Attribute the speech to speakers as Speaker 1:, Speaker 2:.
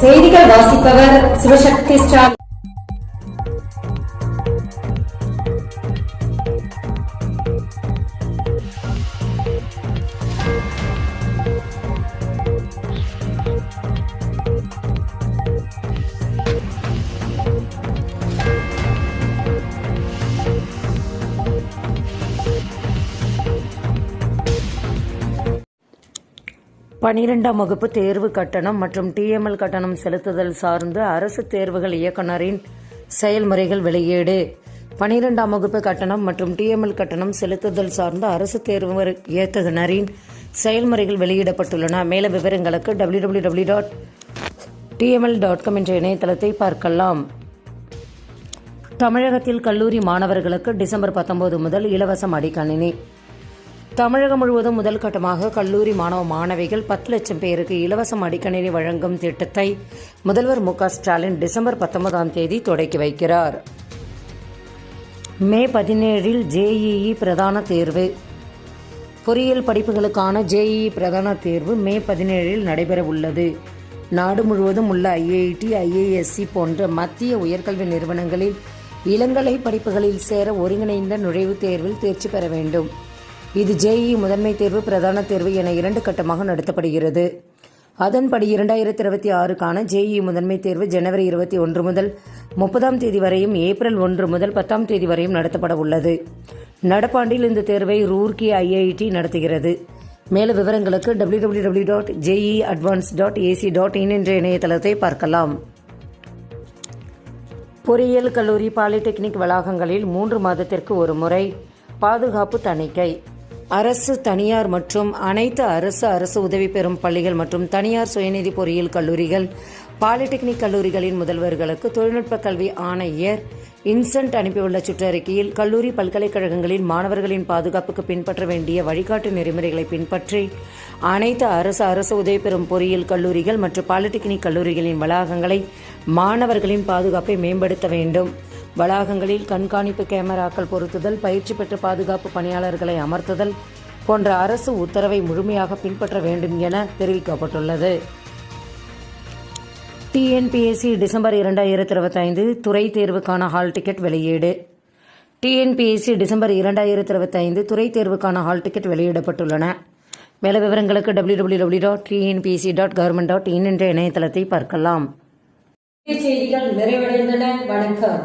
Speaker 1: செய்திகள் வாசிப்பவர் சிவசக்தி ஸ்டாலின்.
Speaker 2: பனிரெண்டாம் வகுப்பு தேர்வு கட்டணம் மற்றும் டிஎம்எல் கட்டணம் செலுத்துதல் சார்ந்து அரசு தேர்வுகள் இயக்குநரின் செயல்முறைகள் வெளியீடு. 12ஆம் வகுப்பு கட்டணம் மற்றும் டிஎம்எல் கட்டணம் செலுத்துதல் சார்ந்த அரசு தேர்வு இயக்குநரின் செயல்முறைகள் வெளியிடப்பட்டுள்ளன. மேலும் விவரங்களுக்கு www.tml.com என்ற இணையதளத்தை பார்க்கலாம். தமிழகத்தில் கல்லூரி மாணவர்களுக்கு டிசம்பர் 19 முதல் இலவச மடிக்கணினி. தமிழகம் முழுவதும் முதல் கட்டமாக கல்லூரி மாணவிகள் 10 லட்சம் பேருக்கு இலவச மடிக்கணினி வழங்கும் திட்டத்தை முதல்வர் மு.க.ஸ்டாலின் டிசம்பர் 19ஆம் தேதி தொடக்கி வைக்கிறார். மே 17இல் ஜேஇஇ பிரதான தேர்வு. பொறியியல் படிப்புகளுக்கான ஜேஇஇ பிரதான தேர்வு மே 17இல் நடைபெற உள்ளது. நாடு முழுவதும் உள்ள ஐஐடி, ஐஏஎஸ்சி போன்ற மத்திய உயர்கல்வி நிறுவனங்களில் இளங்கலை படிப்புகளில் சேர ஒருங்கிணைந்த நுழைவுத் தேர்வில் தேர்ச்சி பெற வேண்டும். இது ஜேஇஇ முதன்மை தேர்வு, பிரதான தேர்வு என 2 கட்டமாக நடத்தப்படுகிறது. அதன்படி 2026க்கான ஜேஇஇ முதன்மை தேர்வு ஜனவரி 21 முதல் 30ஆம் தேதி வரையும், ஏப்ரல் 1 முதல் 10ஆம் தேதி வரையும் நடத்தப்பட உள்ளது. நடப்பாண்டில் இந்த தேர்வை ரூர்க்கி ஐஐடி நடத்துகிறது. மேலும் விவரங்களுக்கு www.jeeadvance.ac.in என்ற இணையதளத்தை பார்க்கலாம். பொறியியல் கல்லூரி, பாலிடெக்னிக் வளாகங்களில் 3 மாதத்திற்கு ஒரு முறை பாதுகாப்பு தணிக்கை. அரசு, தனியார் மற்றும் அனைத்து அரசு உதவி பெறும் பள்ளிகள் மற்றும் தனியார் சுயநிதி பொறியியல் கல்லூரிகள், பாலிடெக்னிக் கல்லூரிகளின் முதல்வர்களுக்கு தொழில்நுட்ப கல்வி ஆணையர் இன்சென்ட் அனுப்பியுள்ள சுற்றறிக்கையில், கல்லூரி பல்கலைக்கழகங்களில் மாணவர்களின் பாதுகாப்புக்கு பின்பற்ற வேண்டிய வழிகாட்டு நெறிமுறைகளை பின்பற்றி அனைத்து அரசு உதவி பெறும் பொறியியல் கல்லூரிகள் மற்றும் பாலிடெக்னிக் கல்லூரிகளின் வளாகங்களை மாணவர்களின் பாதுகாப்பை மேம்படுத்த வேண்டும். வளாகங்களில் கண்காணிப்பு கேமராக்கள் பொருத்துதல், பயிற்சி பெற்ற பாதுகாப்பு பணியாளர்களை அமர்த்துதல் போன்ற அரசு உத்தரவை முழுமையாக பின்பற்ற வேண்டும் என தெரிவிக்கப்பட்டுள்ளது. டிஎன்பிஎஸ்சி டிசம்பர் 2025 துறை தேர்வுக்கான ஹால் டிக்கெட் வெளியீடு. டிஎன்பிஎஸ்சி டிசம்பர் 2025 துறை தேர்வுக்கான ஹால் டிக்கெட் வெளியிடப்பட்டுள்ளன. மேல விவரங்களுக்கு www.tnpsc.government.in என்ற இணையதளத்தை பார்க்கலாம்.
Speaker 1: செய்திகள் நிறைவடைந்தன. வணக்கம்.